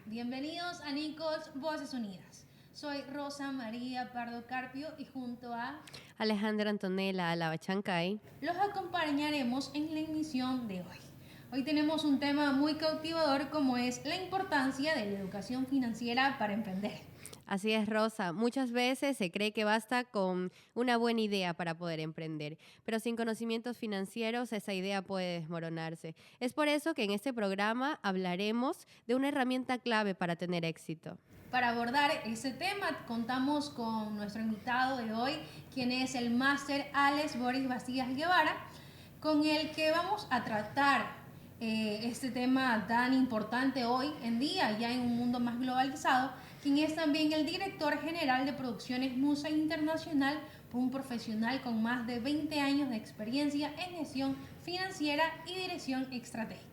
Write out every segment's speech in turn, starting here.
Bienvenidos a Nicos Voces Unidas. Soy Rosa María Pardo Carpio y junto a Alejandra Antonella Alabachancay los acompañaremos en la emisión de hoy. Hoy tenemos un tema muy cautivador como es la importancia de la educación financiera para emprender. Así es, Rosa. Muchas veces se cree que basta con una buena idea para poder emprender, pero sin conocimientos financieros esa idea puede desmoronarse. Es por eso que en este programa hablaremos de una herramienta clave para tener éxito. Para abordar ese tema contamos con nuestro invitado de hoy, quien es el máster Alex Boris Bastías Guevara, con el que vamos a tratar este tema tan importante hoy en día, ya en un mundo más globalizado, quien es también el director general de producciones Musa Internacional, un profesional con más de 20 años de experiencia en gestión financiera y dirección estratégica.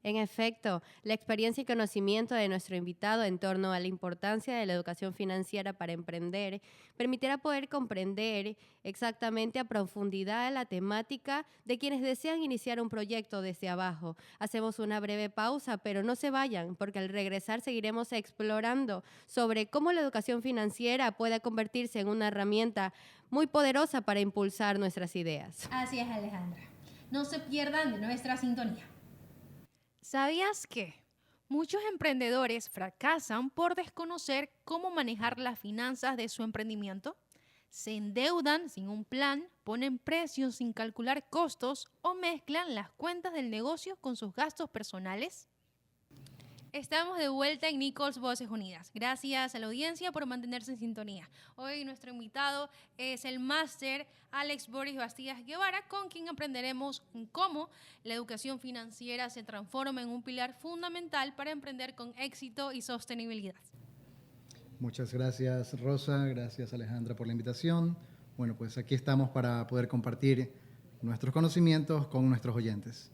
En efecto, la experiencia y conocimiento de nuestro invitado en torno a la importancia de la educación financiera para emprender permitirá poder comprender exactamente a profundidad la temática de quienes desean iniciar un proyecto desde abajo. Hacemos una breve pausa, pero no se vayan, porque al regresar seguiremos explorando sobre cómo la educación financiera puede convertirse en una herramienta muy poderosa para impulsar nuestras ideas. Así es, Alejandra. No se pierdan de nuestra sintonía. ¿Sabías que muchos emprendedores fracasan por desconocer cómo manejar las finanzas de su emprendimiento? Se endeudan sin un plan, ponen precios sin calcular costos o mezclan las cuentas del negocio con sus gastos personales. Estamos de vuelta en Nicols Voces Unidas. Gracias a la audiencia por mantenerse en sintonía. Hoy nuestro invitado es el máster Alex Boris Bastías Guevara, con quien aprenderemos cómo la educación financiera se transforma en un pilar fundamental para emprender con éxito y sostenibilidad. Muchas gracias, Rosa. Gracias, Alejandra, por la invitación. Bueno, pues aquí estamos para poder compartir nuestros conocimientos con nuestros oyentes.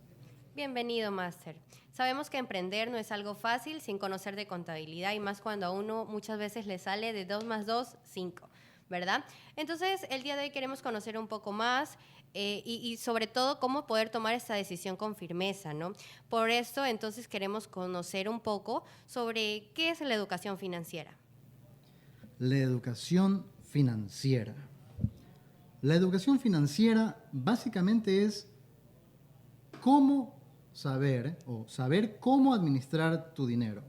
Bienvenido, máster. Sabemos que emprender no es algo fácil sin conocer de contabilidad y más cuando a uno muchas veces le sale de 2 más 2, 5, ¿verdad? Entonces, el día de hoy queremos conocer un poco más y sobre todo cómo poder tomar esta decisión con firmeza, ¿no? Por esto, entonces, queremos conocer un poco sobre qué es la educación financiera. La educación financiera. La educación financiera básicamente es cómo saber cómo administrar tu dinero,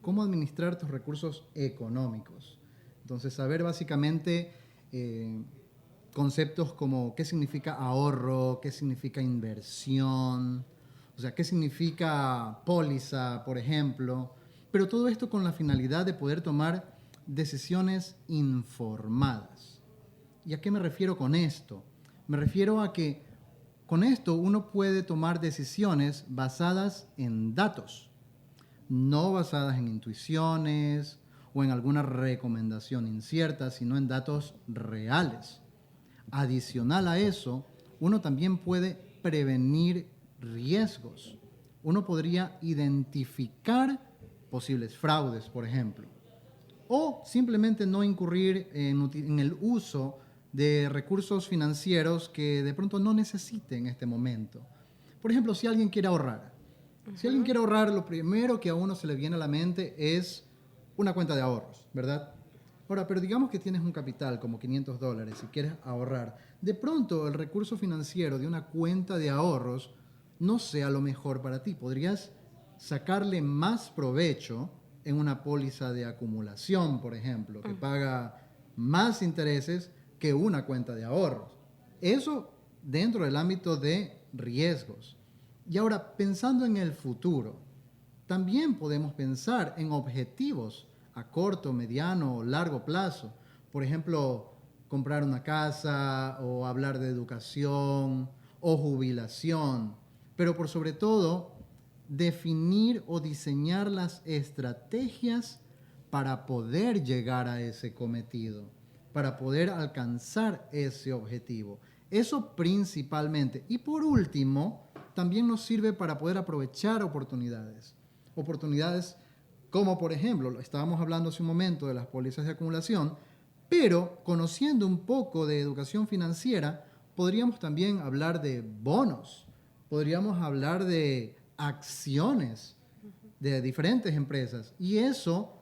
cómo administrar tus recursos económicos. Entonces, saber básicamente conceptos como qué significa ahorro, qué significa inversión, o sea, qué significa póliza, por ejemplo, pero todo esto con la finalidad de poder tomar decisiones informadas. ¿Y a qué me refiero con esto? Me refiero a que con esto uno puede tomar decisiones basadas en datos, no basadas en intuiciones o en alguna recomendación incierta, sino en datos reales. Adicional a eso, uno también puede prevenir riesgos. Uno podría identificar posibles fraudes, por ejemplo, o simplemente no incurrir en el uso de recursos financieros que de pronto no necesite en este momento. Por ejemplo, si alguien quiere ahorrar. Si alguien quiere ahorrar, lo primero que a uno se le viene a la mente es una cuenta de ahorros, ¿verdad? Ahora, pero digamos que tienes un capital como $500 y quieres ahorrar. De pronto, el recurso financiero de una cuenta de ahorros no sea lo mejor para ti. Podrías sacarle más provecho en una póliza de acumulación, por ejemplo, que paga más intereses que una cuenta de ahorros. Eso dentro del ámbito de riesgos. Y ahora, pensando en el futuro, también podemos pensar en objetivos a corto, mediano o largo plazo. Por ejemplo, comprar una casa o hablar de educación o jubilación. Pero por sobre todo, definir o diseñar las estrategias para poder llegar a ese cometido, para poder alcanzar ese objetivo. Eso principalmente. Y por último, también nos sirve para poder aprovechar oportunidades. Oportunidades como, por ejemplo, estábamos hablando hace un momento de las pólizas de acumulación, pero conociendo un poco de educación financiera, podríamos también hablar de bonos, podríamos hablar de acciones, de diferentes empresas. Y eso,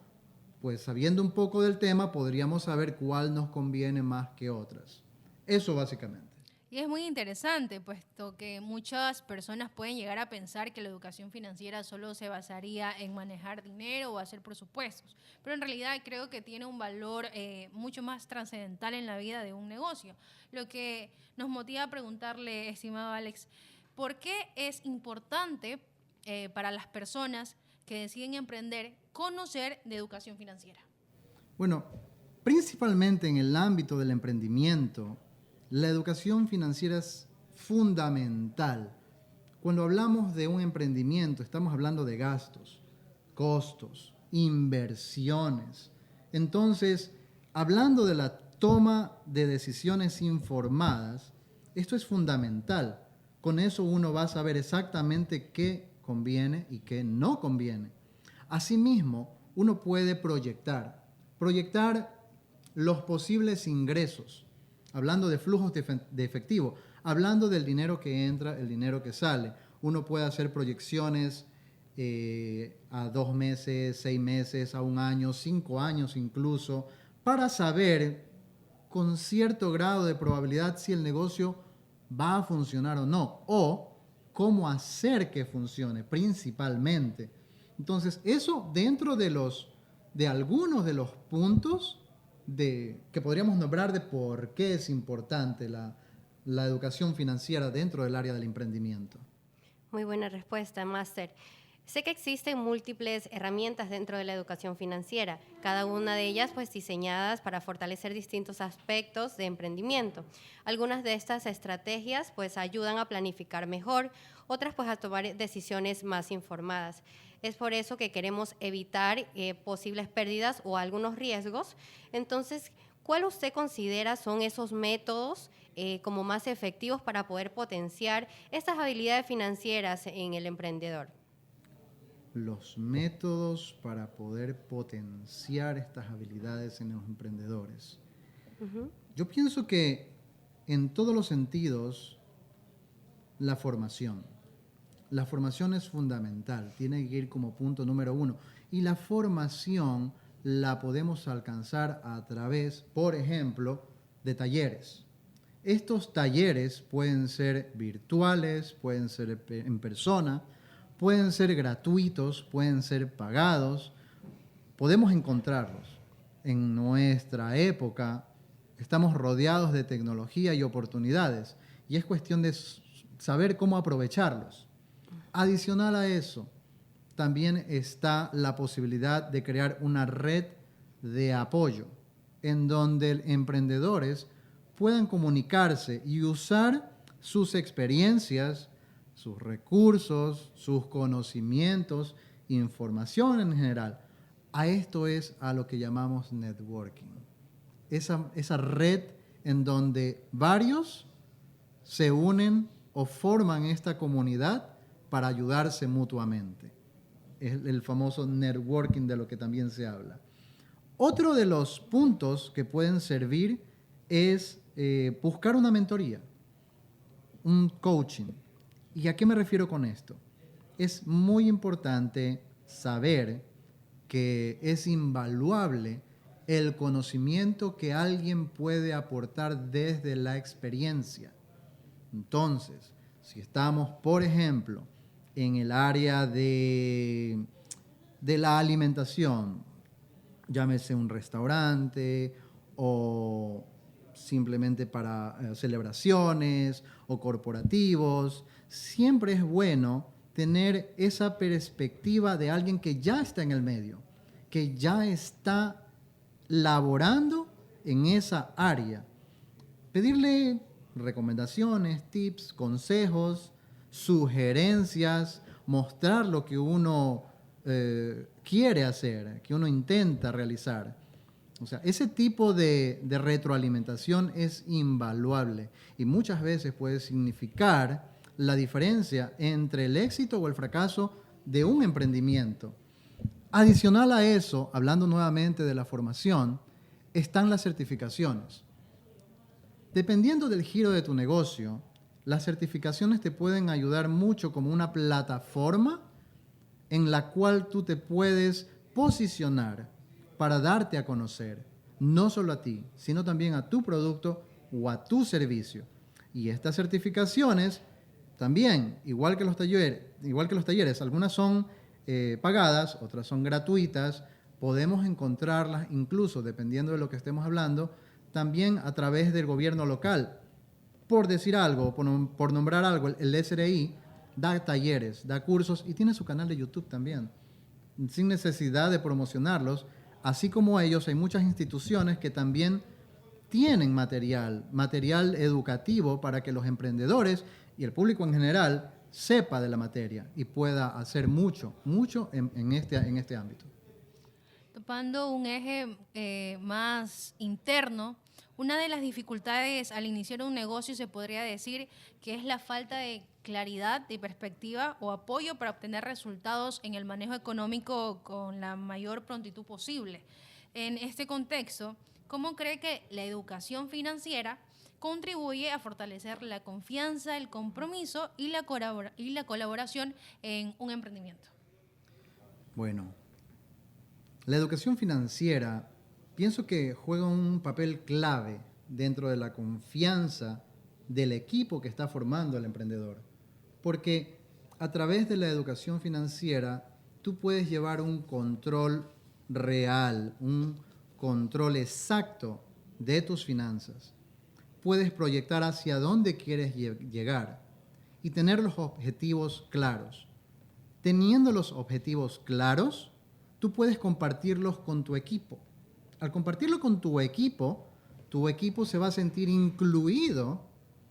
pues sabiendo un poco del tema, podríamos saber cuál nos conviene más que otras. Eso básicamente. Y es muy interesante, puesto que muchas personas pueden llegar a pensar que la educación financiera solo se basaría en manejar dinero o hacer presupuestos, pero en realidad creo que tiene un valor mucho más trascendental en la vida de un negocio. Lo que nos motiva a preguntarle, estimado Alex, ¿por qué es importante para las personas que deciden emprender conocer de educación financiera? Bueno, principalmente en el ámbito del emprendimiento, la educación financiera es fundamental. Cuando hablamos de un emprendimiento, estamos hablando de gastos, costos, inversiones. Entonces, hablando de la toma de decisiones informadas, esto es fundamental. Con eso uno va a saber exactamente qué conviene y qué no conviene. Asimismo, uno puede proyectar los posibles ingresos, hablando de flujos de efectivo, hablando del dinero que entra, el dinero que sale. Uno puede hacer proyecciones a 2 meses, 6 meses, a 1 año, 5 años incluso, para saber con cierto grado de probabilidad si el negocio va a funcionar o no, o cómo hacer que funcione principalmente. Entonces, eso dentro de algunos de los puntos que podríamos nombrar de por qué es importante la educación financiera dentro del área del emprendimiento. Muy buena respuesta, Máster. Sé que existen múltiples herramientas dentro de la educación financiera, cada una de ellas pues diseñadas para fortalecer distintos aspectos de emprendimiento. Algunas de estas estrategias pues ayudan a planificar mejor, otras pues a tomar decisiones más informadas. Es por eso que queremos evitar posibles pérdidas o algunos riesgos. Entonces, ¿cuál usted considera son esos métodos como más efectivos para poder potenciar estas habilidades financieras en el emprendedor? Los métodos para poder potenciar estas habilidades en los emprendedores. Uh-huh. Yo pienso que en todos los sentidos, la formación es fundamental, tiene que ir como punto número 1. Y la formación la podemos alcanzar a través, por ejemplo, de talleres. Estos talleres pueden ser virtuales, pueden ser en persona, pueden ser gratuitos, pueden ser pagados. Podemos encontrarlos. En nuestra época estamos rodeados de tecnología y oportunidades y es cuestión de saber cómo aprovecharlos. Adicional a eso, también está la posibilidad de crear una red de apoyo en donde emprendedores puedan comunicarse y usar sus experiencias, sus recursos, sus conocimientos, información en general. A esto es a lo que llamamos networking. Esa red en donde varios se unen o forman esta comunidad para ayudarse mutuamente. Es el famoso networking de lo que también se habla. Otro de los puntos que pueden servir es buscar una mentoría, un coaching. ¿Y a qué me refiero con esto? Es muy importante saber que es invaluable el conocimiento que alguien puede aportar desde la experiencia. Entonces, si estamos, por ejemplo, en el área de la alimentación, llámese un restaurante o simplemente para celebraciones o corporativos, siempre es bueno tener esa perspectiva de alguien que ya está en el medio, que ya está laborando en esa área. Pedirle recomendaciones, tips, consejos, sugerencias, mostrar lo que uno quiere hacer, que uno intenta realizar. O sea, ese tipo de retroalimentación es invaluable y muchas veces puede significar la diferencia entre el éxito o el fracaso de un emprendimiento. Adicional a eso, hablando nuevamente de la formación, están las certificaciones. Dependiendo del giro de tu negocio, las certificaciones te pueden ayudar mucho como una plataforma en la cual tú te puedes posicionar para darte a conocer, no solo a ti, sino también a tu producto o a tu servicio. Y estas certificaciones también, igual que los talleres, algunas son pagadas, otras son gratuitas, podemos encontrarlas incluso, dependiendo de lo que estemos hablando, también a través del gobierno local. Por decir algo, por nombrar algo, el SRI da talleres, da cursos y tiene su canal de YouTube también, sin necesidad de promocionarlos. Así como ellos, hay muchas instituciones que también tienen material educativo para que los emprendedores y el público en general sepa de la materia y pueda hacer mucho en este ámbito. Topando un eje más interno, una de las dificultades al iniciar un negocio se podría decir que es la falta de claridad, de perspectiva o apoyo para obtener resultados en el manejo económico con la mayor prontitud posible. En este contexto, ¿cómo cree que la educación financiera contribuye a fortalecer la confianza, el compromiso y la colaboración en un emprendimiento? Bueno, la educación financiera pienso que juega un papel clave dentro de la confianza del equipo que está formando el emprendedor. Porque a través de la educación financiera tú puedes llevar un control real, un control exacto de tus finanzas. Puedes proyectar hacia dónde quieres llegar y tener los objetivos claros. Teniendo los objetivos claros, tú puedes compartirlos con tu equipo. Al compartirlo con tu equipo se va a sentir incluido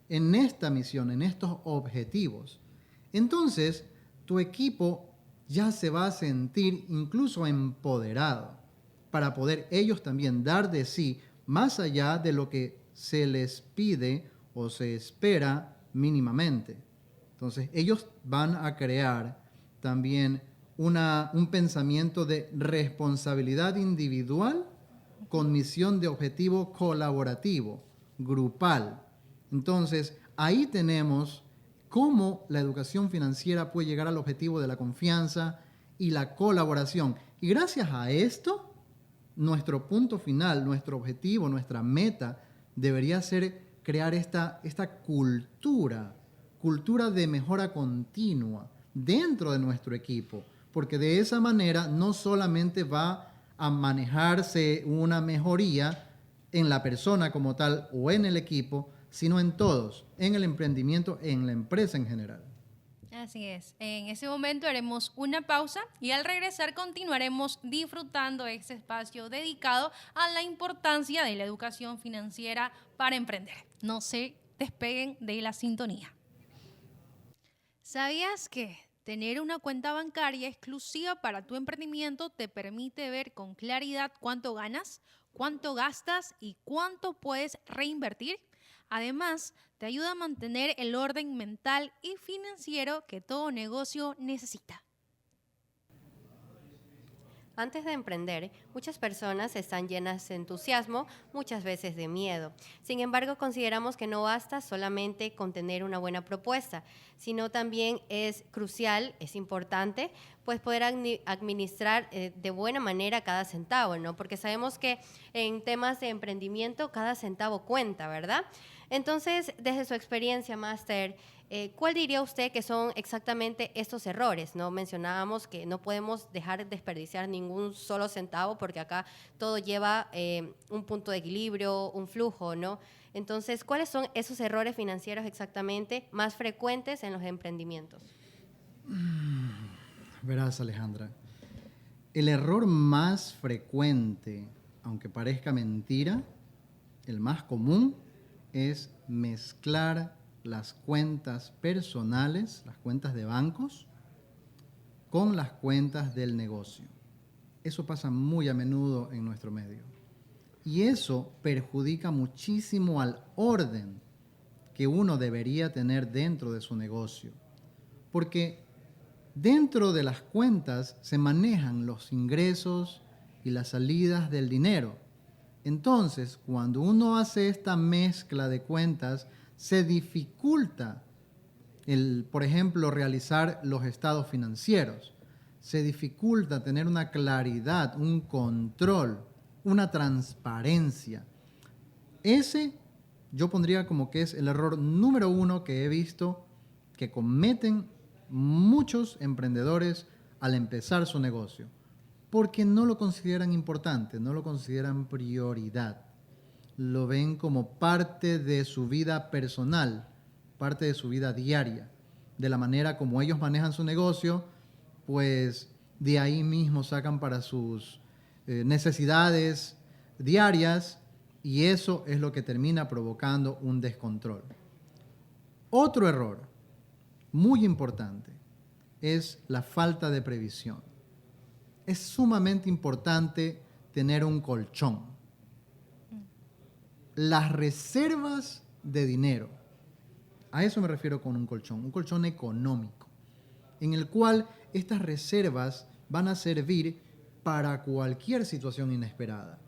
en esta misión, en estos objetivos. Entonces, tu equipo ya se va a sentir incluso empoderado para poder ellos también dar de sí más allá de lo que se les pide o se espera mínimamente. Entonces, ellos van a crear también un pensamiento de responsabilidad individual con misión de objetivo colaborativo, grupal. Entonces, ahí tenemos cómo la educación financiera puede llegar al objetivo de la confianza y la colaboración. Y gracias a esto, nuestro punto final, nuestro objetivo, nuestra meta debería ser crear esta cultura de mejora continua dentro de nuestro equipo, porque de esa manera no solamente va a manejarse una mejoría en la persona como tal o en el equipo, sino en todos, en el emprendimiento, en la empresa en general. Así es. En ese momento haremos una pausa y al regresar continuaremos disfrutando este espacio dedicado a la importancia de la educación financiera para emprender. No se despeguen de la sintonía. ¿Sabías que tener una cuenta bancaria exclusiva para tu emprendimiento te permite ver con claridad cuánto ganas, cuánto gastas y cuánto puedes reinvertir? Además, te ayuda a mantener el orden mental y financiero que todo negocio necesita. Antes de emprender, muchas personas están llenas de entusiasmo, muchas veces de miedo. Sin embargo, consideramos que no basta solamente con tener una buena propuesta, sino también es crucial, es importante, pues poder administrar de buena manera cada centavo, ¿no? Porque sabemos que en temas de emprendimiento cada centavo cuenta, ¿verdad? Entonces, desde su experiencia, Máster, ¿cuál diría usted que son exactamente estos errores? ¿No? Mencionábamos que no podemos dejar de desperdiciar ningún solo centavo porque acá todo lleva un punto de equilibrio, un flujo, ¿no? Entonces, ¿cuáles son esos errores financieros exactamente más frecuentes en los emprendimientos? Verás, Alejandra, el error más frecuente, aunque parezca mentira, el más común es mezclar las cuentas personales, las cuentas de bancos, con las cuentas del negocio. Eso pasa muy a menudo en nuestro medio. Y eso perjudica muchísimo al orden que uno debería tener dentro de su negocio. Porque dentro de las cuentas se manejan los ingresos y las salidas del dinero. Entonces, cuando uno hace esta mezcla de cuentas, se dificulta por ejemplo, realizar los estados financieros. se dificulta tener una claridad, un control, una transparencia. Ese yo pondría como que es el error número 1 que he visto que cometen muchos emprendedores al empezar su negocio, porque no lo consideran importante, no lo consideran prioridad. Lo ven como parte de su vida personal, parte de su vida diaria. De la manera como ellos manejan su negocio, pues de ahí mismo sacan para sus necesidades diarias, y eso es lo que termina provocando un descontrol. Otro error muy importante es la falta de previsión. Es sumamente importante tener un colchón. Las reservas de dinero, a eso me refiero con un colchón económico, en el cual estas reservas van a servir para cualquier situación inesperada.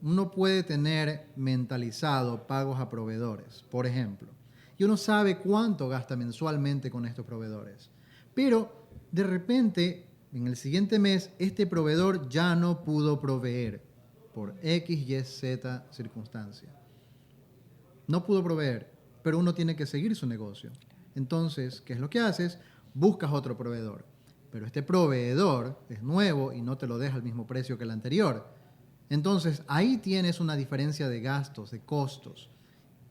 Uno puede tener mentalizado pagos a proveedores, por ejemplo, y uno sabe cuánto gasta mensualmente con estos proveedores, pero de repente, en el siguiente mes, este proveedor ya no pudo proveer por X, Y, Z circunstancia. No pudo proveer, pero uno tiene que seguir su negocio. Entonces, ¿qué es lo que haces? Buscas otro proveedor, pero este proveedor es nuevo y no te lo deja al mismo precio que el anterior. Entonces, ahí tienes una diferencia de gastos, de costos,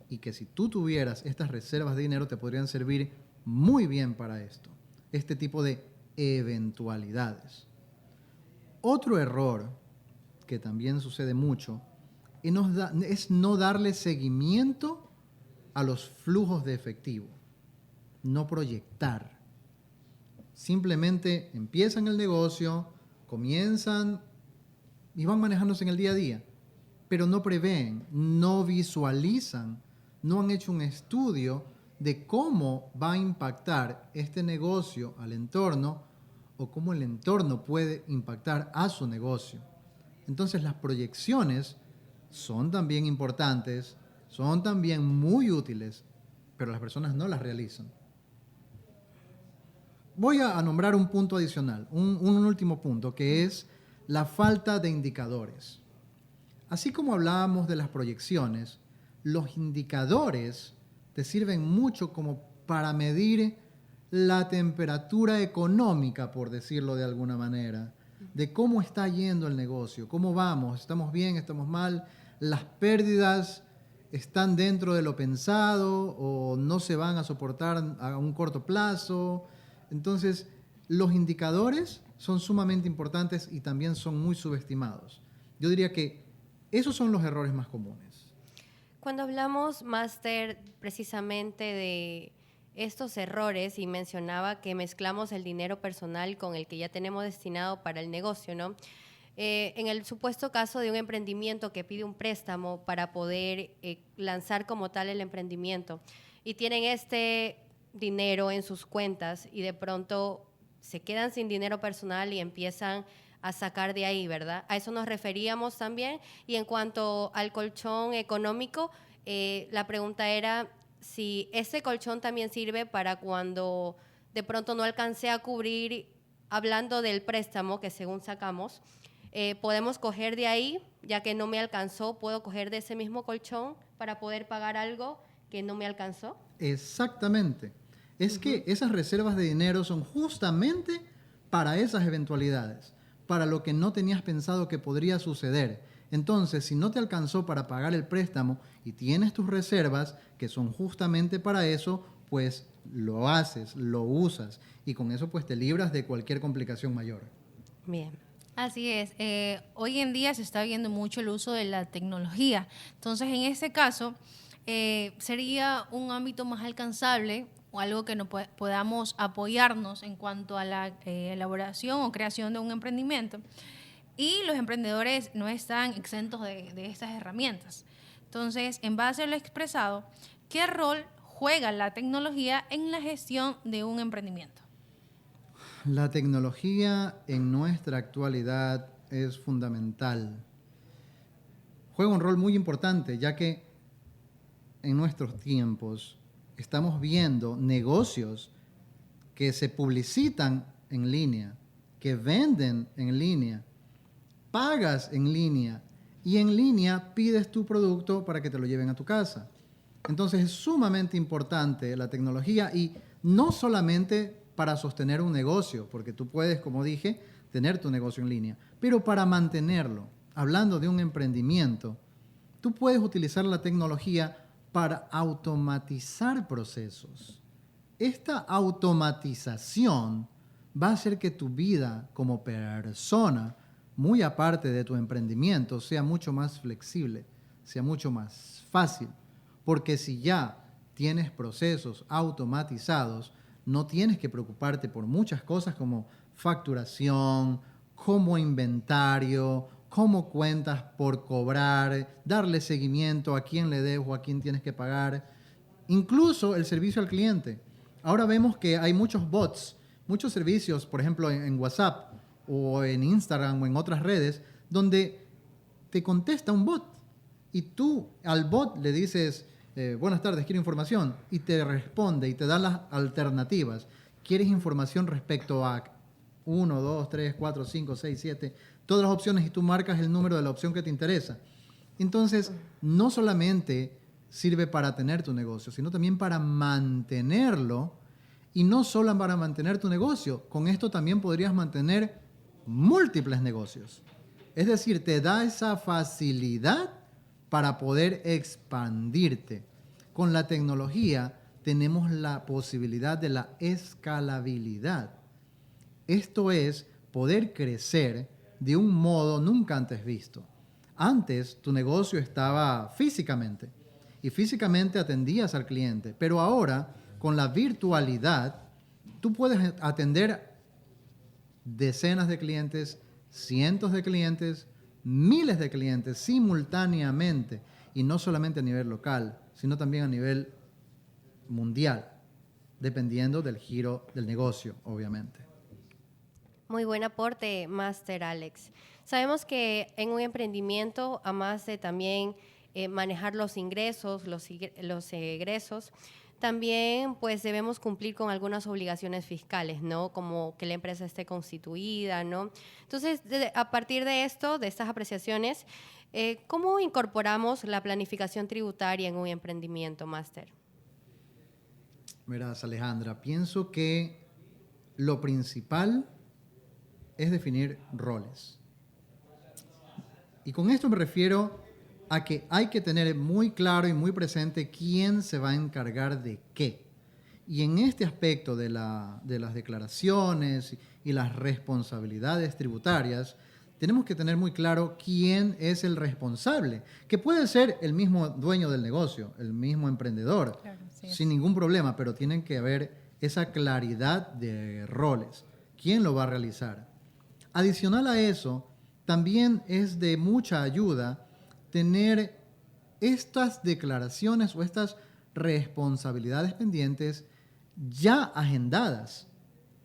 y que si tú tuvieras estas reservas de dinero te podrían servir muy bien para esto, este tipo de eventualidades. Otro error que también sucede mucho es no darle seguimiento a los flujos de efectivo, no proyectar. Simplemente empiezan el negocio, comienzan y van manejándose en el día a día, pero no prevén, no visualizan, no han hecho un estudio de cómo va a impactar este negocio al entorno o cómo el entorno puede impactar a su negocio. Entonces las proyecciones son también importantes, son también muy útiles, pero las personas no las realizan. Voy a nombrar un punto adicional, un último punto, que es la falta de indicadores. Así como hablábamos de las proyecciones, los indicadores te sirven mucho como para medir la temperatura económica, por decirlo de alguna manera, de cómo está yendo el negocio, cómo vamos, estamos bien, estamos mal, las pérdidas están dentro de lo pensado o no se van a soportar a un corto plazo. Entonces, los indicadores son sumamente importantes y también son muy subestimados. Yo diría que esos son los errores más comunes. Cuando hablamos, Máster, precisamente de estos errores, y mencionaba que mezclamos el dinero personal con el que ya tenemos destinado para el negocio, ¿no? En el supuesto caso de un emprendimiento que pide un préstamo para poder lanzar como tal el emprendimiento y tienen este dinero en sus cuentas y de pronto se quedan sin dinero personal y empiezan a sacar de ahí, ¿verdad? A eso nos referíamos también. Y en cuanto al colchón económico, la pregunta era si ese colchón también sirve para cuando de pronto no alcancé a cubrir, hablando del préstamo que según sacamos, podemos coger de ahí, ya que no me alcanzó, puedo coger de ese mismo colchón para poder pagar algo que no me alcanzó. Exactamente. Es que esas reservas de dinero son justamente para esas eventualidades, para lo que no tenías pensado que podría suceder. Entonces, si no te alcanzó para pagar el préstamo y tienes tus reservas, que son justamente para eso, pues lo haces, lo usas y con eso pues te libras de cualquier complicación mayor. Bien. Así es. Hoy en día se está viendo mucho el uso de la tecnología. Entonces, en este caso, sería un ámbito más alcanzable o algo que podamos apoyarnos en cuanto a la elaboración o creación de un emprendimiento. Y los emprendedores no están exentos de estas herramientas. Entonces, en base a lo expresado, ¿qué rol juega la tecnología en la gestión de un emprendimiento? La tecnología en nuestra actualidad es fundamental. Juega un rol muy importante, ya que en nuestros tiempos estamos viendo negocios que se publicitan en línea, que venden en línea, pagas en línea y en línea pides tu producto para que te lo lleven a tu casa. Entonces es sumamente importante la tecnología y no solamente para sostener un negocio, porque tú puedes, como dije, tener tu negocio en línea, pero para mantenerlo. Hablando de un emprendimiento, tú puedes utilizar la tecnología para automatizar procesos. Esta automatización va a hacer que tu vida como persona, muy aparte de tu emprendimiento, sea mucho más flexible, sea mucho más fácil. Porque si ya tienes procesos automatizados, no tienes que preocuparte por muchas cosas como facturación, como inventario, como cuentas por cobrar, darle seguimiento a quién le debo, a quién tienes que pagar, incluso el servicio al cliente. Ahora vemos que hay muchos bots, muchos servicios, por ejemplo, en WhatsApp o en Instagram o en otras redes, donde te contesta un bot y tú al bot le dices, buenas tardes, quiero información, y te responde y te da las alternativas. ¿Quieres información respecto a 1, 2, 3, 4, 5, 6, 7, todas las opciones y tú marcas el número de la opción que te interesa? Entonces, no solamente sirve para tener tu negocio, sino también para mantenerlo, y no solo para mantener tu negocio, con esto también podrías mantener múltiples negocios. Es decir, te da esa facilidad para poder expandirte. Con la tecnología tenemos la posibilidad de la escalabilidad. Esto es poder crecer de un modo nunca antes visto. Antes tu negocio estaba físicamente y físicamente atendías al cliente, pero ahora con la virtualidad tú puedes atender decenas de clientes, cientos de clientes, miles de clientes simultáneamente, y no solamente a nivel local, sino también a nivel mundial, dependiendo del giro del negocio, obviamente. Muy buen aporte, Máster Alex. Sabemos que en un emprendimiento, además de también manejar los ingresos, los egresos, también pues debemos cumplir con algunas obligaciones fiscales, ¿no? Como que la empresa esté constituida, ¿no? Entonces, a partir de esto, de estas apreciaciones, ¿cómo incorporamos la planificación tributaria en un emprendimiento, Máster? Verás, Alejandra, pienso que lo principal es definir roles. Y con esto me refiero a que hay que tener muy claro y muy presente quién se va a encargar de qué. Y en este aspecto de las declaraciones y las responsabilidades tributarias, tenemos que tener muy claro quién es el responsable, que puede ser el mismo dueño del negocio, el mismo emprendedor, claro, sin ningún problema, pero tienen que haber esa claridad de roles. ¿Quién lo va a realizar? Adicional a eso, también es de mucha ayuda tener estas declaraciones o estas responsabilidades pendientes ya agendadas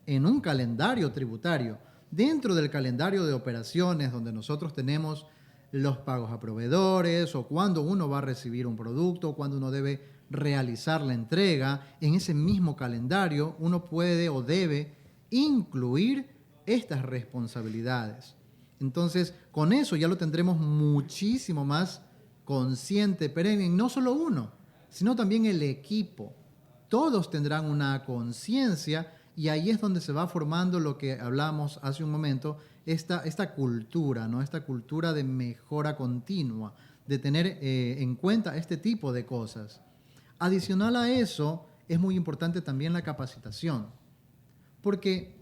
en un calendario tributario, dentro del calendario de operaciones donde nosotros tenemos los pagos a proveedores o cuando uno va a recibir un producto, o cuando uno debe realizar la entrega. En ese mismo calendario uno puede o debe incluir estas responsabilidades. Entonces, con eso ya lo tendremos muchísimo más consciente, perenne, no solo uno, sino también el equipo. Todos tendrán una conciencia y ahí es donde se va formando lo que hablamos hace un momento, esta cultura, ¿no? Esta cultura de mejora continua, de tener en cuenta este tipo de cosas. Adicional a eso, es muy importante también la capacitación, porque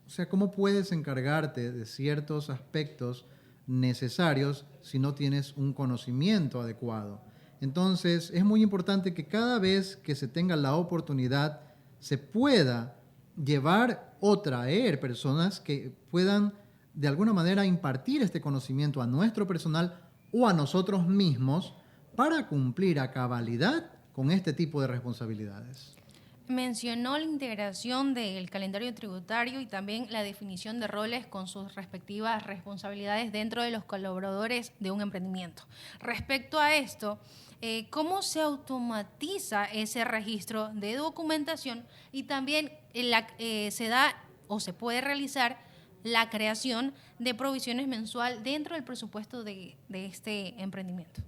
o sea, ¿cómo puedes encargarte de ciertos aspectos necesarios si no tienes un conocimiento adecuado? Entonces, es muy importante que cada vez que se tenga la oportunidad se pueda llevar o traer personas que puedan de alguna manera impartir este conocimiento a nuestro personal o a nosotros mismos para cumplir a cabalidad con este tipo de responsabilidades. Mencionó la integración del calendario tributario y también la definición de roles con sus respectivas responsabilidades dentro de los colaboradores de un emprendimiento. Respecto a esto, ¿cómo se automatiza ese registro de documentación y también se da o se puede realizar la creación de provisiones mensual dentro del presupuesto de este emprendimiento.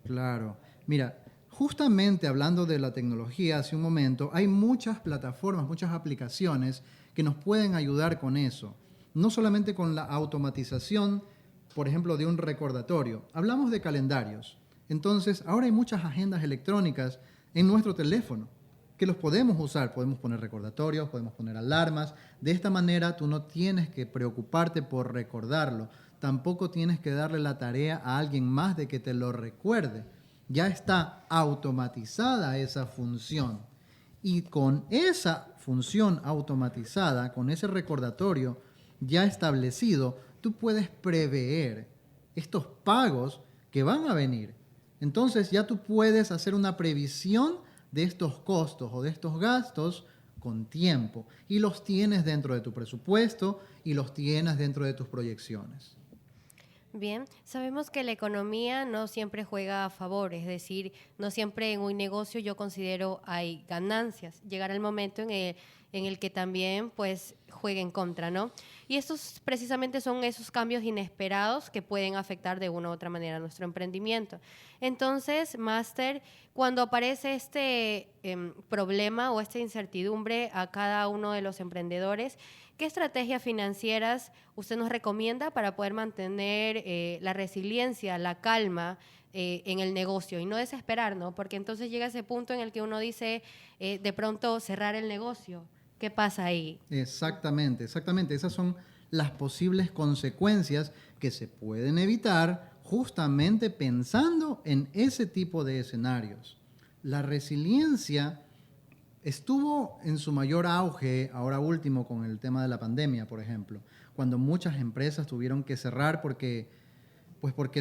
Claro. Mira, justamente hablando de la tecnología hace un momento, hay muchas plataformas, muchas aplicaciones que nos pueden ayudar con eso. No solamente con la automatización, por ejemplo, de un recordatorio. Hablamos de calendarios. Entonces, ahora hay muchas agendas electrónicas en nuestro teléfono que los podemos usar. Podemos poner recordatorios, podemos poner alarmas. De esta manera, tú no tienes que preocuparte por recordarlo. Tampoco tienes que darle la tarea a alguien más de que te lo recuerde. Ya está automatizada esa función. Y con esa función automatizada, con ese recordatorio ya establecido, tú puedes prever estos pagos que van a venir. Entonces ya tú puedes hacer una previsión de estos costos o de estos gastos con tiempo y los tienes dentro de tu presupuesto y los tienes dentro de tus proyecciones. Bien, sabemos que la economía no siempre juega a favor, es decir, no siempre en un negocio yo considero hay ganancias. Llegará el momento en el que también pues juegue en contra, ¿no? Y estos precisamente son esos cambios inesperados que pueden afectar de una u otra manera a nuestro emprendimiento. Entonces, Máster, cuando aparece este problema o esta incertidumbre a cada uno de los emprendedores, ¿qué estrategias financieras usted nos recomienda para poder mantener la resiliencia, la calma en el negocio y no desesperar, ¿no? Porque entonces llega ese punto en el que uno dice de pronto cerrar el negocio. ¿Qué pasa ahí? Exactamente, exactamente. Esas son las posibles consecuencias que se pueden evitar justamente pensando en ese tipo de escenarios. La resiliencia estuvo en su mayor auge ahora último con el tema de la pandemia, por ejemplo, cuando muchas empresas tuvieron que cerrar porque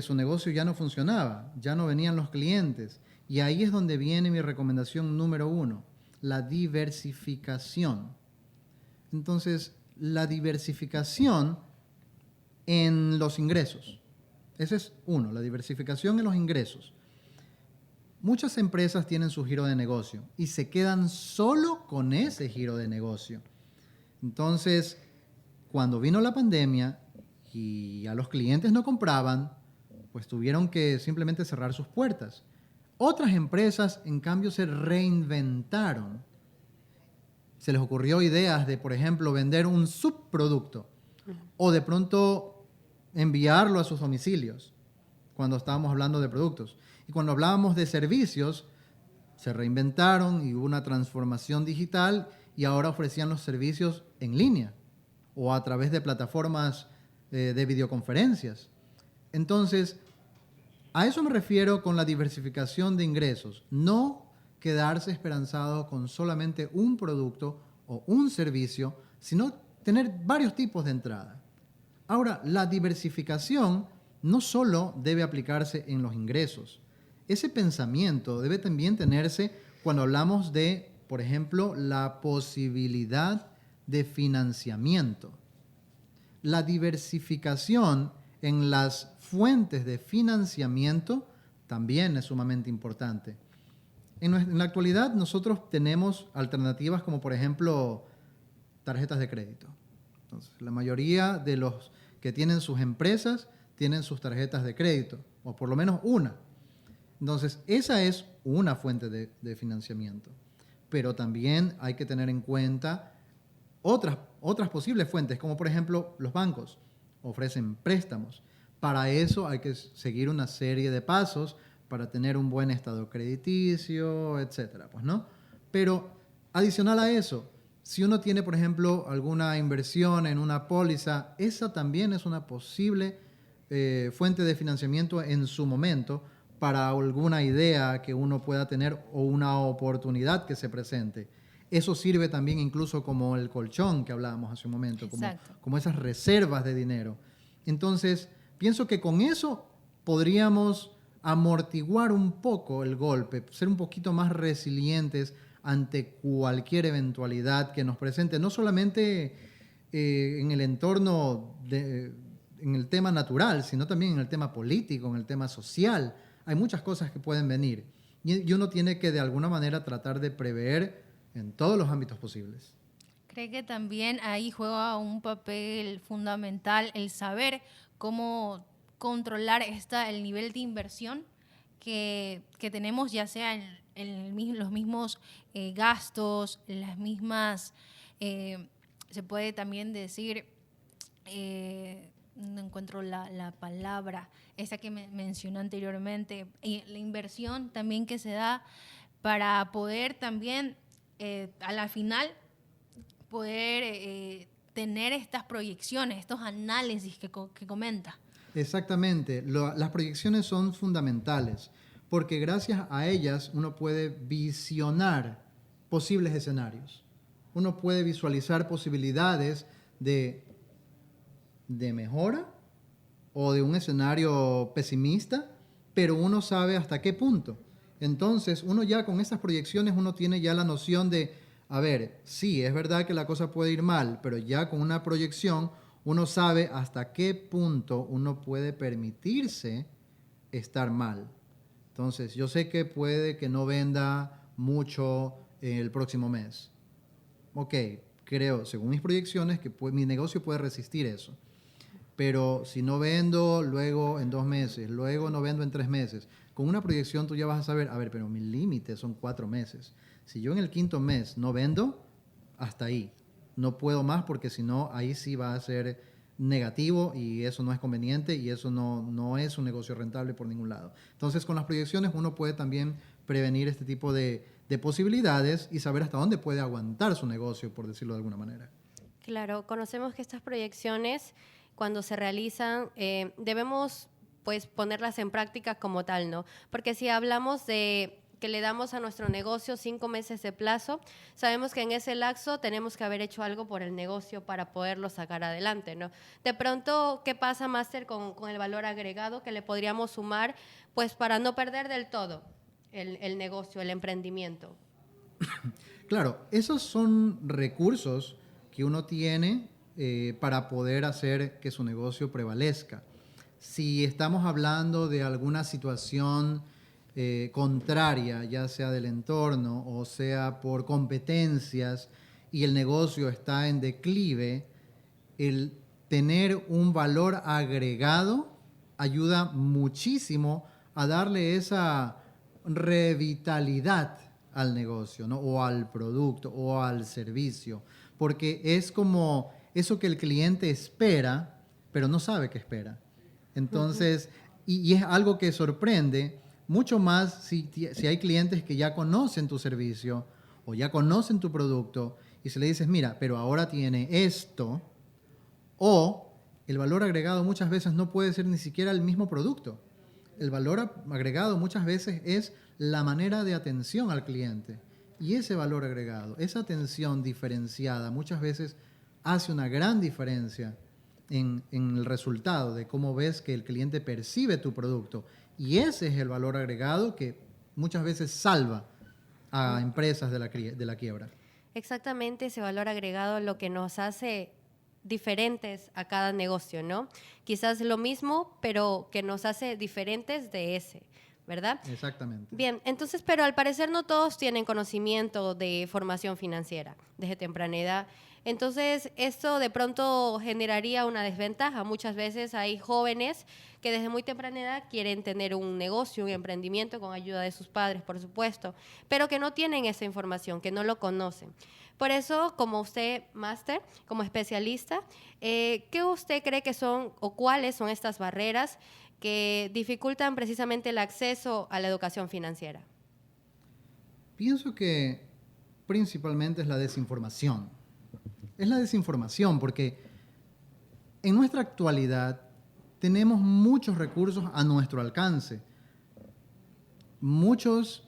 su negocio ya no funcionaba, ya no venían los clientes. Y ahí es donde viene mi recomendación número 1, la diversificación. Entonces, la diversificación en los ingresos. Ese es uno, la diversificación en los ingresos. Muchas empresas tienen su giro de negocio y se quedan solo con ese giro de negocio. Entonces, cuando vino la pandemia y a los clientes no compraban, pues tuvieron que simplemente cerrar sus puertas. Otras empresas, en cambio, se reinventaron. Se les ocurrió ideas de, por ejemplo, vender un subproducto o de pronto enviarlo a sus domicilios, cuando estábamos hablando de productos. Y cuando hablábamos de servicios, se reinventaron y hubo una transformación digital y ahora ofrecían los servicios en línea o a través de plataformas de videoconferencias. Entonces, a eso me refiero con la diversificación de ingresos. No quedarse esperanzado con solamente un producto o un servicio, sino tener varios tipos de entrada. Ahora, la diversificación no solo debe aplicarse en los ingresos. Ese pensamiento debe también tenerse cuando hablamos de, por ejemplo, la posibilidad de financiamiento. La diversificación en las fuentes de financiamiento también es sumamente importante. En la actualidad nosotros tenemos alternativas como, por ejemplo, tarjetas de crédito. Entonces, la mayoría de los que tienen sus empresas tienen sus tarjetas de crédito, o por lo menos una. Entonces, esa es una fuente de financiamiento. Pero también hay que tener en cuenta otras posibles fuentes, como por ejemplo los bancos ofrecen préstamos. Para eso hay que seguir una serie de pasos para tener un buen estado crediticio, etcétera, pues, ¿no? Pero adicional a eso, si uno tiene, por ejemplo, alguna inversión en una póliza, esa también es una posible fuente de financiamiento en su momento para alguna idea que uno pueda tener o una oportunidad que se presente. Eso sirve también incluso como el colchón que hablábamos hace un momento, como esas reservas de dinero. Entonces, pienso que con eso podríamos amortiguar un poco el golpe, ser un poquito más resilientes ante cualquier eventualidad que nos presente, no solamente en el entorno, en el tema natural, sino también en el tema político, en el tema social. Hay muchas cosas que pueden venir y uno tiene que de alguna manera tratar de prever en todos los ámbitos posibles. Creo que también ahí juega un papel fundamental el saber cómo controlar el nivel de inversión que tenemos, ya sea en los mismos gastos, las mismas, se puede también decir, no encuentro la palabra, esa que mencioné anteriormente, la inversión también que se da para poder también, a la final, poder tener estas proyecciones, estos análisis que comenta. Exactamente. Las proyecciones son fundamentales porque gracias a ellas uno puede visionar posibles escenarios. Uno puede visualizar posibilidades de mejora o de un escenario pesimista, pero uno sabe hasta qué punto. Entonces, uno ya con estas proyecciones, uno tiene ya la noción de, a ver, sí, es verdad que la cosa puede ir mal, pero ya con una proyección uno sabe hasta qué punto uno puede permitirse estar mal. Entonces, yo sé que puede que no venda mucho el próximo mes. Ok, creo, según mis proyecciones, que mi negocio puede resistir eso. Pero si no vendo luego en 2 meses, luego no vendo en 3 meses, con una proyección tú ya vas a saber, a ver, pero mi límite son 4 meses. Si yo en el 5.º mes no vendo, hasta ahí. No puedo más porque si no, ahí sí va a ser negativo y eso no es conveniente y eso no es un negocio rentable por ningún lado. Entonces, con las proyecciones uno puede también prevenir este tipo de posibilidades y saber hasta dónde puede aguantar su negocio, por decirlo de alguna manera. Claro, conocemos que estas proyecciones, cuando se realizan, debemos pues ponerlas en práctica como tal, ¿no? Porque si hablamos de que le damos a nuestro negocio 5 meses de plazo, sabemos que en ese lapso tenemos que haber hecho algo por el negocio para poderlo sacar adelante, ¿no? De pronto, ¿qué pasa, Máster, con el valor agregado que le podríamos sumar pues para no perder del todo el negocio, el emprendimiento? Claro, esos son recursos que uno tiene para poder hacer que su negocio prevalezca. Si estamos hablando de alguna situación contraria, ya sea del entorno o sea por competencias y el negocio está en declive, el tener un valor agregado ayuda muchísimo a darle esa revitalidad al negocio, ¿no? O al producto o al servicio, porque es como eso que el cliente espera, pero no sabe qué espera. Entonces, y es algo que sorprende mucho más si hay clientes que ya conocen tu servicio o ya conocen tu producto y se le dices, mira, pero ahora tiene esto, o el valor agregado muchas veces no puede ser ni siquiera el mismo producto. El valor agregado muchas veces es la manera de atención al cliente. Y ese valor agregado, esa atención diferenciada, muchas veces hace una gran diferencia en el resultado de cómo ves que el cliente percibe tu producto. Y ese es el valor agregado que muchas veces salva a empresas de la quiebra. Exactamente, ese valor agregado lo que nos hace diferentes a cada negocio, ¿no? Quizás lo mismo, pero que nos hace diferentes de ese, ¿verdad? Exactamente. Bien, entonces, pero al parecer no todos tienen conocimiento de formación financiera desde temprana edad. Entonces, esto de pronto generaría una desventaja. Muchas veces hay jóvenes que desde muy temprana edad quieren tener un negocio, un emprendimiento con ayuda de sus padres, por supuesto, pero que no tienen esa información, que no lo conocen. Por eso, como usted, Máster, como especialista, ¿qué usted cree que son o cuáles son estas barreras que dificultan precisamente el acceso a la educación financiera? Pienso que principalmente es la desinformación. Es la desinformación porque en nuestra actualidad tenemos muchos recursos a nuestro alcance. Muchos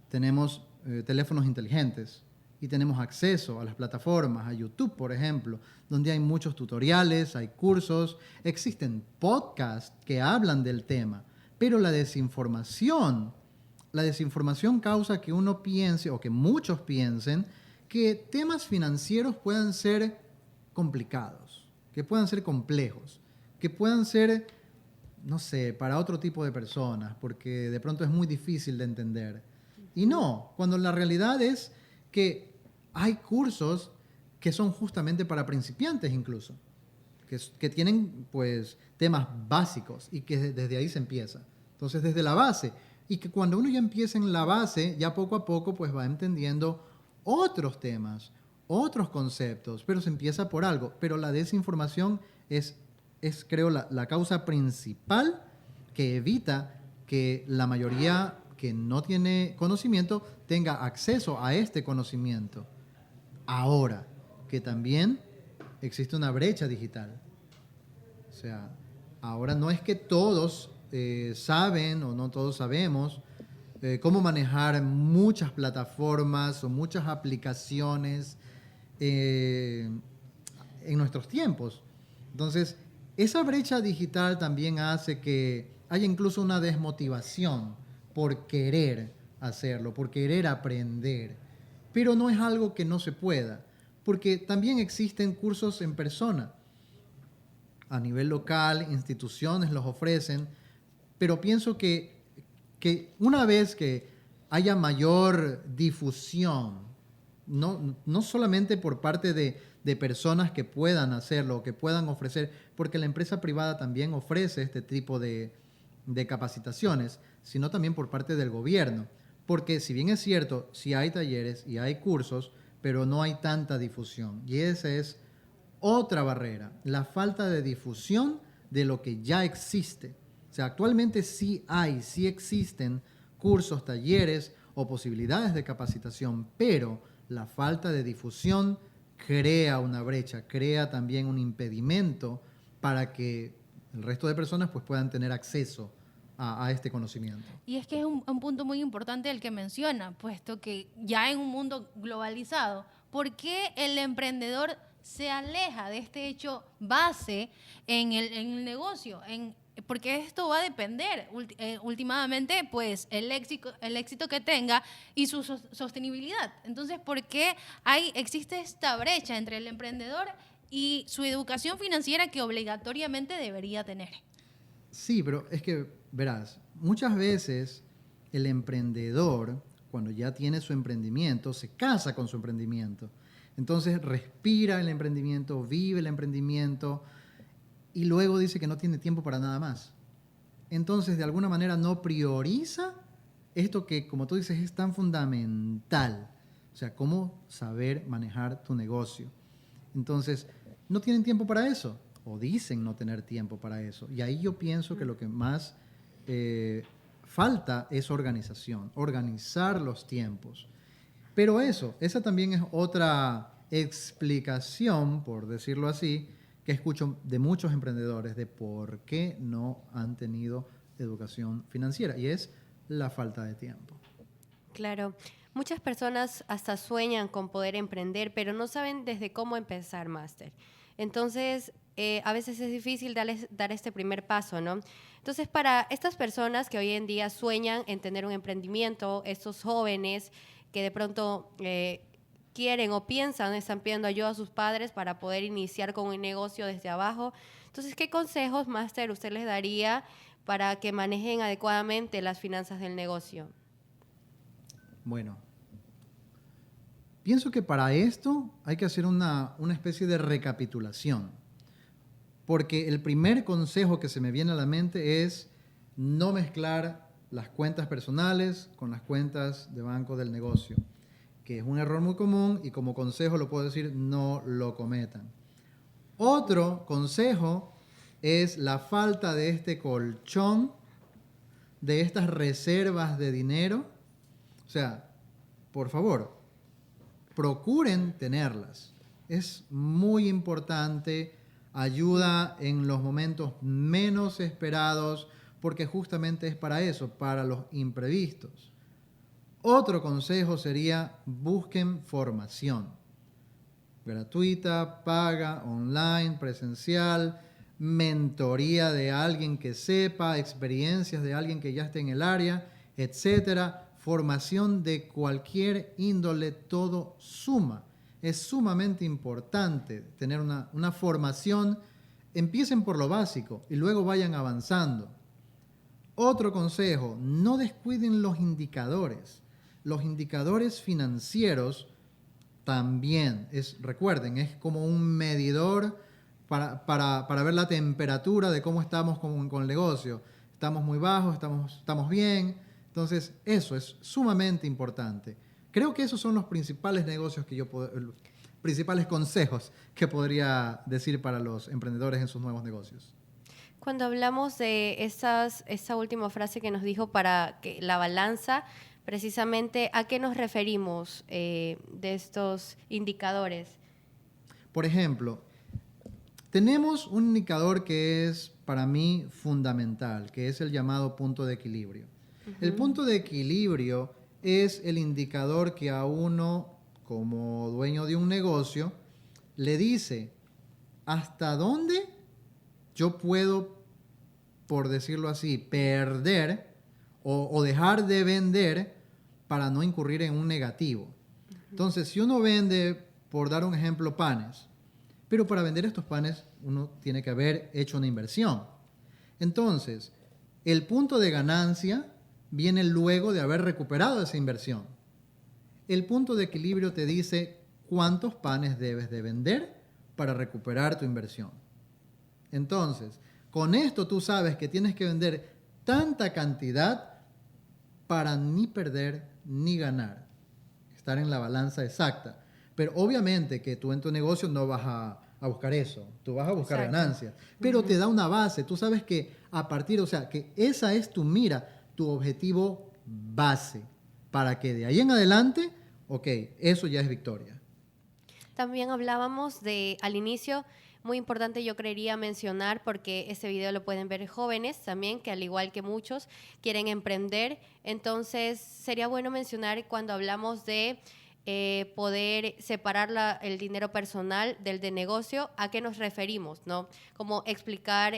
tenemos teléfonos inteligentes y tenemos acceso a las plataformas, a YouTube, por ejemplo, donde hay muchos tutoriales, hay cursos, existen podcasts que hablan del tema, pero la desinformación causa que uno piense, o que muchos piensen, que temas financieros puedan ser complicados, que puedan ser complejos, que puedan ser, no sé, para otro tipo de personas, porque de pronto es muy difícil de entender. Y no, cuando la realidad es que hay cursos que son justamente para principiantes incluso, que tienen pues temas básicos y que desde ahí se empieza. Entonces, desde la base, y que cuando uno ya empieza en la base, ya poco a poco pues va entendiendo otros temas, otros conceptos, pero se empieza por algo. Pero la desinformación es creo, la causa principal que evita que la mayoría que no tiene conocimiento tenga acceso a este conocimiento. Ahora, que también existe una brecha digital. O sea, ahora no es que todos saben o no todos sabemos cómo manejar muchas plataformas o muchas aplicaciones en nuestros tiempos. Entonces, esa brecha digital también hace que haya incluso una desmotivación por querer hacerlo, por querer aprender. Pero no es algo que no se pueda, porque también existen cursos en persona. A nivel local, instituciones los ofrecen, pero pienso que una vez que haya mayor difusión, no solamente por parte de personas que puedan hacerlo, que puedan ofrecer, porque la empresa privada también ofrece este tipo de capacitaciones, sino también por parte del gobierno. Porque si bien es cierto, sí hay talleres y hay cursos, pero no hay tanta difusión. Y esa es otra barrera, la falta de difusión de lo que ya existe. O sea, actualmente sí existen cursos, talleres o posibilidades de capacitación, pero la falta de difusión crea una brecha, crea también un impedimento para que el resto de personas pues, puedan tener acceso a este conocimiento. Y es que es un punto muy importante el que menciona, puesto que ya en un mundo globalizado, ¿por qué el emprendedor se aleja de este hecho base en el negocio? Porque esto va a depender últimamente pues el éxito que tenga y su sostenibilidad. Entonces, ¿por qué existe esta brecha entre el emprendedor y su educación financiera que obligatoriamente debería tener? Sí, pero es que, verás, muchas veces el emprendedor, cuando ya tiene su emprendimiento, se casa con su emprendimiento. Entonces respira el emprendimiento, vive el emprendimiento y luego dice que no tiene tiempo para nada más. Entonces, de alguna manera no prioriza esto que, como tú dices, es tan fundamental. O sea, cómo saber manejar tu negocio. Entonces, no tienen tiempo para eso. O dicen no tener tiempo para eso. Y ahí yo pienso que lo que más falta es organización, organizar los tiempos. Pero esa también es otra explicación, por decirlo así, que escucho de muchos emprendedores de por qué no han tenido educación financiera, y es la falta de tiempo. Claro. Muchas personas hasta sueñan con poder emprender, pero no saben desde cómo empezar, Máster. Entonces, a veces es difícil dar este primer paso, ¿no? Entonces, para estas personas que hoy en día sueñan en tener un emprendimiento, estos jóvenes que de pronto quieren o piensan, están pidiendo ayuda a sus padres para poder iniciar con un negocio desde abajo. Entonces, ¿qué consejos, Máster, usted les daría para que manejen adecuadamente las finanzas del negocio? Bueno, pienso que para esto hay que hacer una especie de recapitulación, porque el primer consejo que se me viene a la mente es no mezclar las cuentas personales con las cuentas de banco del negocio, que es un error muy común y como consejo lo puedo decir, no lo cometan. Otro consejo es la falta de este colchón, de estas reservas de dinero. O sea, por favor, procuren tenerlas. Es muy importante, ayuda en los momentos menos esperados, porque justamente es para eso, para los imprevistos. Otro consejo sería busquen formación. Gratuita, paga, online, presencial, mentoría de alguien que sepa, experiencias de alguien que ya esté en el área, etcétera. Formación de cualquier índole, todo suma. Es sumamente importante tener una formación. Empiecen por lo básico y luego vayan avanzando. Otro consejo, no descuiden los indicadores. Los indicadores financieros también, recuerden, es como un medidor para ver la temperatura de cómo estamos con el negocio. Estamos muy bajos, estamos bien. Entonces, eso es sumamente importante. Creo que esos son los principales negocios principales consejos que podría decir para los emprendedores en sus nuevos negocios. Cuando hablamos de esa última frase que nos dijo para que la balanza, precisamente, ¿a qué nos referimos de estos indicadores? Por ejemplo, tenemos un indicador que es para mí fundamental, que es el llamado punto de equilibrio. El punto de equilibrio es el indicador que a uno, como dueño de un negocio, le dice hasta dónde yo puedo, por decirlo así, perder o dejar de vender para no incurrir en un negativo. Entonces, si uno vende, por dar un ejemplo, panes, pero para vender estos panes uno tiene que haber hecho una inversión. Entonces, el punto de ganancia viene luego de haber recuperado esa inversión. El punto de equilibrio te dice cuántos panes debes de vender para recuperar tu inversión. Entonces, con esto tú sabes que tienes que vender tanta cantidad para ni perder ni ganar. Estar en la balanza exacta. Pero obviamente que tú en tu negocio no vas a buscar eso. Tú vas a buscar ganancias. Pero te da una base. Tú sabes que que esa es tu mira, tu objetivo base. Para que de ahí en adelante, eso ya es victoria. También hablábamos al inicio, muy importante yo creería mencionar, porque este video lo pueden ver jóvenes también, que al igual que muchos quieren emprender. Entonces sería bueno mencionar cuando hablamos de poder separar el dinero personal del de negocio, ¿a qué nos referimos? ¿No? Como explicar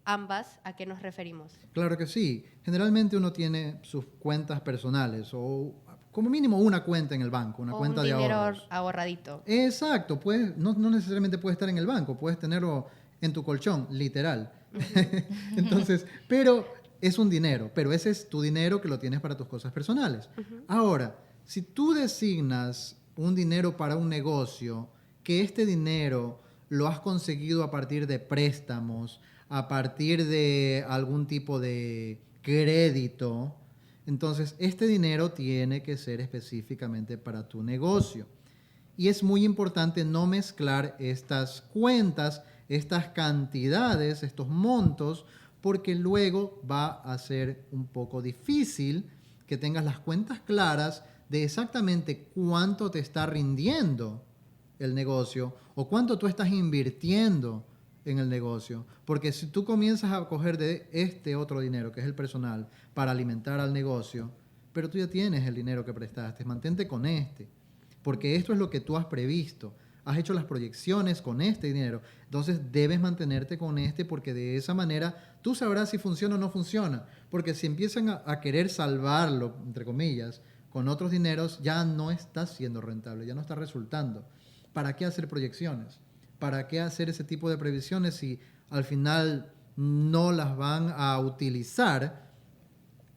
ambas, ¿a qué nos referimos? Claro que sí. Generalmente uno tiene sus cuentas personales o como mínimo una cuenta en el banco, una cuenta de ahorros. Un dinero ahorradito. Exacto. No necesariamente puede estar en el banco, puedes tenerlo en tu colchón, literal. Entonces, pero es un dinero, pero ese es tu dinero que lo tienes para tus cosas personales. Ahora, si tú designas un dinero para un negocio, que este dinero lo has conseguido a partir de préstamos, a partir de algún tipo de crédito, entonces este dinero tiene que ser específicamente para tu negocio. Y es muy importante no mezclar estas cuentas, estas cantidades, estos montos, porque luego va a ser un poco difícil que tengas las cuentas claras de exactamente cuánto te está rindiendo el negocio o cuánto tú estás invirtiendo en el negocio. Porque si tú comienzas a coger de este otro dinero, que es el personal, para alimentar al negocio, pero tú ya tienes el dinero que prestaste, mantente con este, porque esto es lo que tú has previsto. Has hecho las proyecciones con este dinero, entonces debes mantenerte con este, porque de esa manera tú sabrás si funciona o no funciona. Porque si empiezan a querer salvarlo, entre comillas, con otros dineros, ya no está siendo rentable, ya no está resultando. ¿Para qué hacer proyecciones? ¿Para qué hacer ese tipo de previsiones si al final no las van a utilizar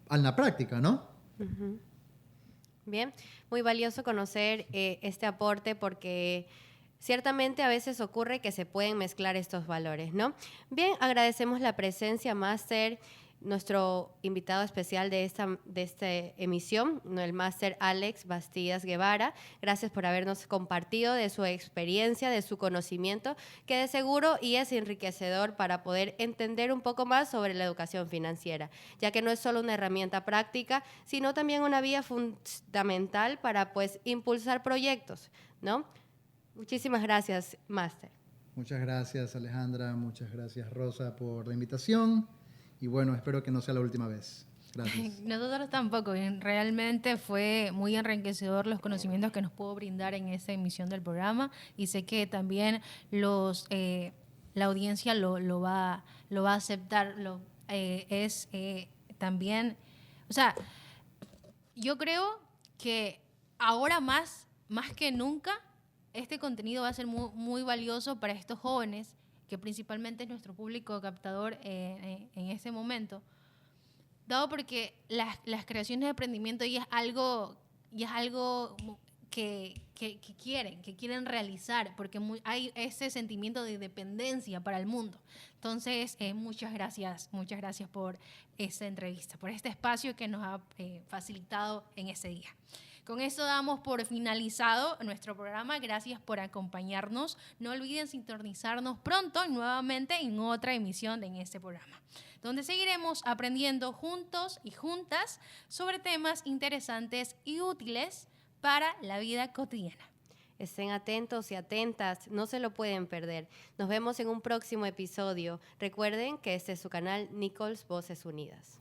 en la práctica, ¿no? Uh-huh. Bien, muy valioso conocer este aporte, porque ciertamente a veces ocurre que se pueden mezclar estos valores, ¿no? Bien, agradecemos la presencia, Máster, nuestro invitado especial de esta emisión, el Máster Alex Bastidas Guevara. Gracias por habernos compartido de su experiencia, de su conocimiento, que de seguro y es enriquecedor para poder entender un poco más sobre la educación financiera, ya que no es solo una herramienta práctica, sino también una vía fundamental para, pues, impulsar proyectos, ¿no? Muchísimas gracias, Máster. Muchas gracias, Alejandra. Muchas gracias, Rosa, por la invitación. Y bueno, espero que no sea la última vez. Gracias. Nosotros tampoco. Realmente fue muy enriquecedor los conocimientos que nos pudo brindar en esta emisión del programa. Y sé que también la audiencia lo va a aceptar. También, o sea, yo creo que ahora más que nunca, este contenido va a ser muy, muy valioso para estos jóvenes, que principalmente es nuestro público captador en este momento, dado porque las creaciones de emprendimiento ya es algo que quieren realizar, porque hay ese sentimiento de dependencia para el mundo. Entonces, muchas gracias por esta entrevista, por este espacio que nos ha facilitado en ese día. Con eso damos por finalizado nuestro programa. Gracias por acompañarnos. No olviden sintonizarnos pronto nuevamente en otra emisión de este programa, donde seguiremos aprendiendo juntos y juntas sobre temas interesantes y útiles para la vida cotidiana. Estén atentos y atentas, no se lo pueden perder. Nos vemos en un próximo episodio. Recuerden que este es su canal Nichols Voces Unidas.